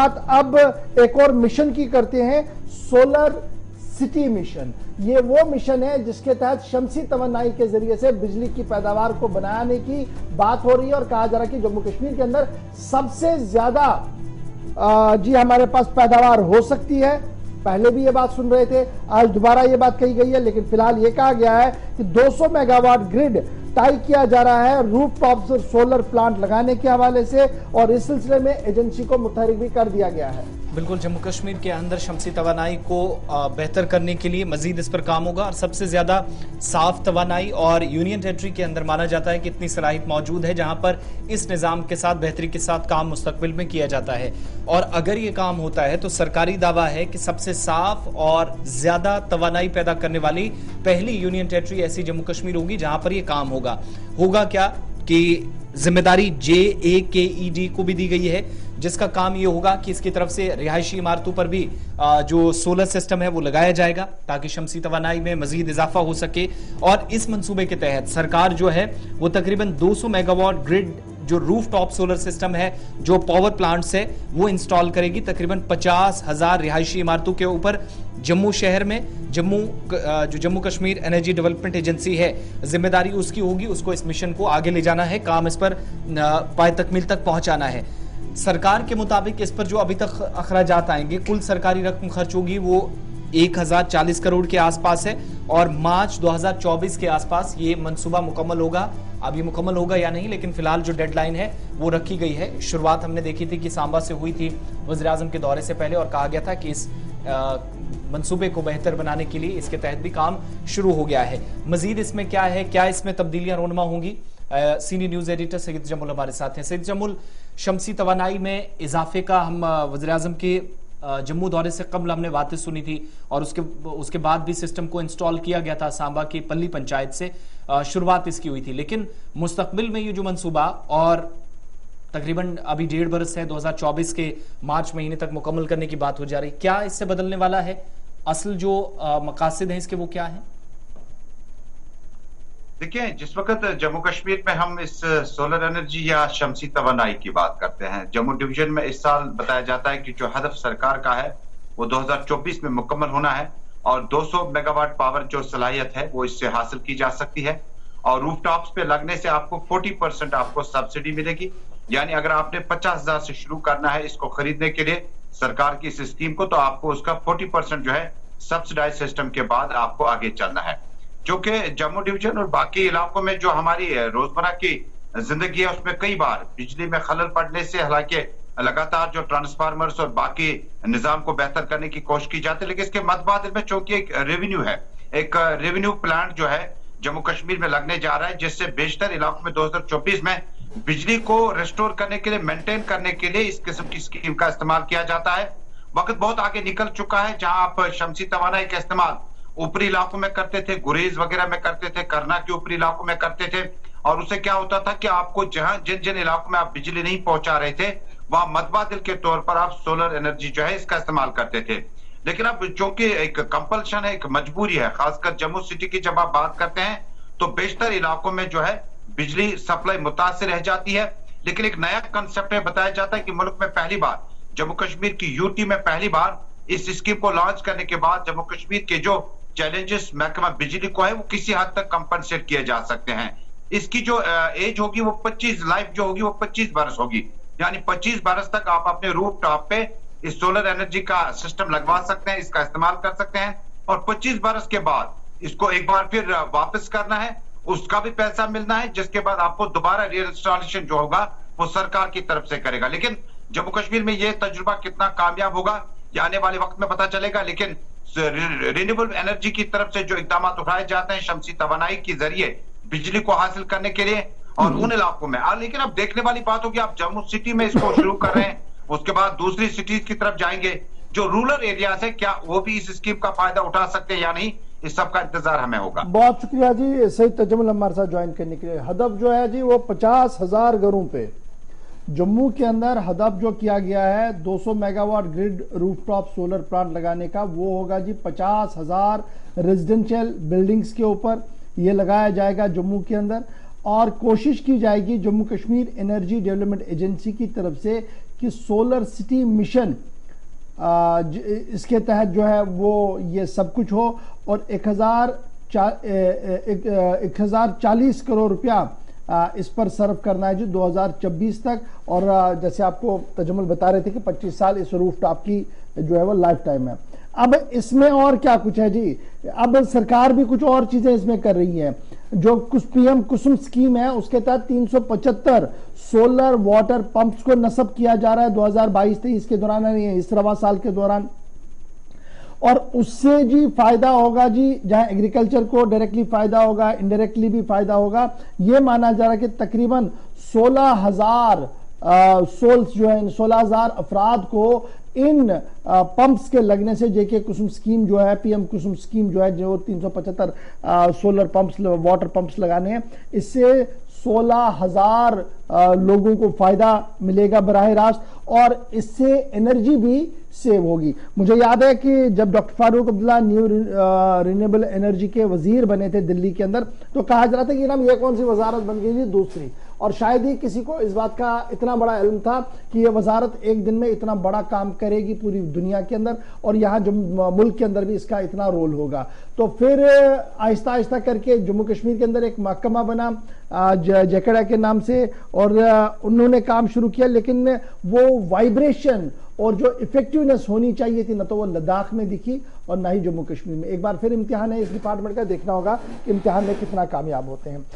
बात अब एक और मिशन की करते हैं, सोलर सिटी मिशन। ये वो मिशन है जिसके तहत शमसी तवानाई के जरिए से बिजली की पैदावार को बनाने की बात हो रही है और कहा जा रहा है कि जम्मू कश्मीर के अंदर सबसे ज्यादा जी हमारे पास पैदावार हो सकती है। पहले भी ये बात सुन रहे थे, आज दोबारा ये बात कही गई है, लेकिन फिलहाल ये कहा गया है कि 200 मेगावाट ग्रिड टाई किया जा रहा है रूफटॉप सोलर प्लांट लगाने के हवाले से, और इस सिलसिले में एजेंसी को मुतहरिक भी कर दिया गया है। बिल्कुल, जम्मू कश्मीर के अंदर शमसी तवानाई को बेहतर करने के लिए मजीद इस पर काम होगा और सबसे ज्यादा साफ तवानाई और यूनियन टेरिटरी के अंदर माना जाता है कि इतनी सलाहियत मौजूद है जहां पर इस निज़ाम के साथ बेहतरी के साथ काम मुस्तकबिल में किया जाता है। और अगर ये काम होता है तो सरकारी दावा है कि सबसे साफ और ज्यादा तवानाई पैदा करने वाली पहली यूनियन टेरिटरी ऐसी जम्मू कश्मीर होगी जहां पर यह काम होगा क्या कि जिम्मेदारी JAKED को भी दी गई है, जिसका काम ये होगा कि इसकी तरफ से रिहायशी इमारतों पर भी जो सोलर सिस्टम है वो लगाया जाएगा ताकि शमसी तवानाई में मजीद इजाफा हो सके। और इस मंसूबे के तहत सरकार जो है वो तकरीबन 200 मेगावाट ग्रिड जो रूफ टॉप सोलर सिस्टम है, जो पावर प्लांट्स है, वो इंस्टॉल करेगी तकरीबन 50,000 रिहायशी इमारतों के ऊपर जम्मू शहर में। जो Jammu Kashmir energy development agency है, जिम्मेदारी उसकी होगी, उसको इस मिशन को आगे ले जाना है, काम इस पर पाए तकमील तक पहुंचाना है। सरकार के मुताबिक इस पर जो अभी तक अखराजात आएंगे, कुल सरकारी रकम खर्च होगी वो 1040 करोड़ के आसपास है और मार्च 2024 के आसपास ये मंसूबा मुकम्मल होगा। अब ये मुकम्मल होगा या नहीं, लेकिन फिलहाल जो डेडलाइन है वो रखी गई है। शुरुआत हमने देखी थी कि सांबा से हुई थी वज़ीर-ए-आज़म के दौरे से पहले और कहा गया था कि इस मंसूबे को बेहतर बनाने के लिए इसके तहत भी काम शुरू हो गया है। मजीद इसमें क्या है, क्या इसमें तब्दीलियां रोनमा होंगी, senior news editor Saeed Jamul हमारे साथ हैं। सईद जमुल, शमसी तवानाई में इजाफे का हम वज़ीर-ए-आज़म के जम्मू दौरे से कबल हमने बातें सुनी थी और उसके बाद भी सिस्टम को इंस्टॉल किया गया था। सांबा की पल्ली पंचायत से शुरुआत इसकी हुई थी, लेकिन मुस्तकबिल में ये जो मंसूबा और तकरीबन अभी 1.5 बरस है, 2024 के मार्च महीने तक मुकम्मल करने की बात हो जा रही, क्या इससे बदलने वाला है? असल जो मकासद हैं इसके वो क्या है? देखिए, जिस वक्त जम्मू कश्मीर में हम इस सोलर एनर्जी या शमसी तवानाई की बात करते हैं, जम्मू डिवीजन में इस साल बताया जाता है कि जो हदफ सरकार का है वो 2024 में मुकम्मल होना है और 200 मेगावाट पावर जो सलाहियत है वो इससे हासिल की जा सकती है। और रूफटॉप्स पे लगने से आपको 40% आपको सब्सिडी मिलेगी, यानी अगर आपने 50,000 से शुरू करना है इसको खरीदने के लिए सरकार की इस स्कीम को, तो आपको उसका 40% जो है सब्सिडाइज सिस्टम के बाद आपको आगे चलना है। जो कि जम्मू डिवीजन और बाकी इलाकों में जो हमारी रोजमर्रा की जिंदगी है उसमें कई बार बिजली में खलल पड़ने से हालांकि लगातार जो ट्रांसफार्मर्स और बाकी निजाम को बेहतर करने की कोशिश की जाती है, लेकिन इसके मद्देनजर में चूंकि एक रेवेन्यू है, एक रेवेन्यू प्लांट जो है जम्मू कश्मीर में लगने जा रहा है, जिससे बेशतर इलाकों में 2024 में बिजली को रिस्टोर करने के लिए, मेंटेन करने के लिए इस किस्म की स्कीम का इस्तेमाल किया जाता है। वक्त बहुत आगे निकल चुका है जहां आप शमसी तवानाई का इस्तेमाल ऊपरी इलाकों में करते थे, गुरेज वगैरह में करते थे, करना के ऊपरी इलाकों में करते थे, और उससे क्या होता था कि आपको जहां जिन जिन इलाकों में आप बिजली नहीं पहुंचा रहे थे वहां मतबादिल के तौर पर आप सोलर एनर्जी जो है इसका इस्तेमाल करते थे। लेकिन अब चूंकि एक कंपल्शन है, एक मजबूरी है, खासकर जम्मू सिटी की जब आप बात करते हैं तो बेशतर इलाकों में जो है बिजली सप्लाई मुतासिर रह जाती है। लेकिन एक नया कंसेप्ट है, बताया जाता है कि मुल्क में पहली बार, जम्मू कश्मीर की यूटी में पहली बार इस स्कीम को लॉन्च करने के बाद जम्मू कश्मीर के जो चैलेंजेस महकमा बिजली को है वो किसी हद तक कंपनसेट किए जा सकते हैं। इसकी जो एज होगी वो 25 लाइफ जो होगी वो 25 बरस होगी, यानी 25 बरस तक आप अपने रूफ टॉप पे इस सोलर एनर्जी का सिस्टम लगवा सकते हैं, इसका इस्तेमाल कर सकते हैं, और 25 बरस के बाद इसको एक बार फिर वापस करना है, उसका भी पैसा मिलना है, जिसके बाद आपको दोबारा रीइंस्टॉलेशन जो होगा वो सरकार की तरफ से करेगा। लेकिन जम्मू कश्मीर में ये तजुर्बा कितना कामयाब होगा ये आने वाले वक्त में पता चलेगा। लेकिन रिन्यूएबल एनर्जी की तरफ से जो इकदाम उठाए जाते हैं शमसी तवानाई के जरिए बिजली को हासिल करने के लिए और उन इलाकों में, लेकिन अब देखने वाली बात होगी, आप जम्मू सिटी में इसको शुरू कर रहे हैं, उसके बाद दूसरी सिटीज की तरफ जाएंगे, जो रूरल एरियाज है क्या वो भी इस स्कीम का फायदा उठा सकते हैं या नहीं, इस सब का इंतजार हमें होगा। बहुत शुक्रिया जी सईद तजमुल हमारे साथ ज्वाइन करने के लिए। हदफ जो है जी वो 50,000 घरों पे जम्मू के अंदर हदफ जो किया गया है 200 megawatt grid rooftop solar plant लगाने का, वो होगा जी 50,000 रेजिडेंशियल बिल्डिंग्स के ऊपर ये लगाया जाएगा जम्मू के अंदर। और कोशिश की जाएगी Jammu Kashmir energy development agency की तरफ से कि सोलर सिटी मिशन इसके तहत जो है वो ये सब कुछ हो और 1040 करोड़ रुपया इस पर सर्व करना है जी 2026 तक। और जैसे आपको तजम्मुल बता रहे थे कि 25 साल इस रूफटॉप की जो है वो लाइफ टाइम है। अब इसमें और क्या कुछ है जी, अब सरकार भी कुछ और चीजें इसमें कर रही है। जो कुछ पीएम कुसुम स्कीम है उसके तहत 375 सोलर वाटर पंप्स को नस्ब किया जा रहा है 2022-23 के दौरान, इस रवा साल के दौरान। और उससे जी फायदा होगा जी, जहां एग्रीकल्चर को डायरेक्टली फायदा होगा, इनडायरेक्टली भी फायदा होगा। यह माना जा रहा है कि तकरीबन 16,000 सोल्स जो है, 16,000 अफराद को इन पंप्स के लगने से जेके कुसुम स्कीम जो है, पीएम कुसुम स्कीम जो है, जो 375 सोलर पंप्स, वाटर पंप्स लगाने हैं, इससे 16,000 लोगों को फायदा मिलेगा बराह रास्त और इससे एनर्जी भी सेव होगी। मुझे याद है कि जब doctor Farooq Abdullah new renewable energy के वजीर बने थे दिल्ली के अंदर, तो कहा जा रहा था कि ना ये कौन सी वजारत बन गई, दूसरी। और शायद ही किसी को इस बात का इतना बड़ा इल्म था कि यह वजारत एक दिन में इतना बड़ा काम करेगी पूरी दुनिया के अंदर और यहाँ मुल्क के अंदर भी इसका इतना रोल होगा। तो फिर आहिस्ता आहिस्ता करके जम्मू कश्मीर के अंदर एक महकमा बना जेकेडा के नाम से और उन्होंने काम शुरू किया, लेकिन वो वाइब्रेशन और जो इफेक्टिवनेस होनी चाहिए थी, न तो वो लद्दाख में दिखी और ना ही जम्मू कश्मीर में। एक बार फिर इम्तिहान है इस डिपार्टमेंट का, देखना होगा कि इम्तिहान में कितना कामयाब होते हैं।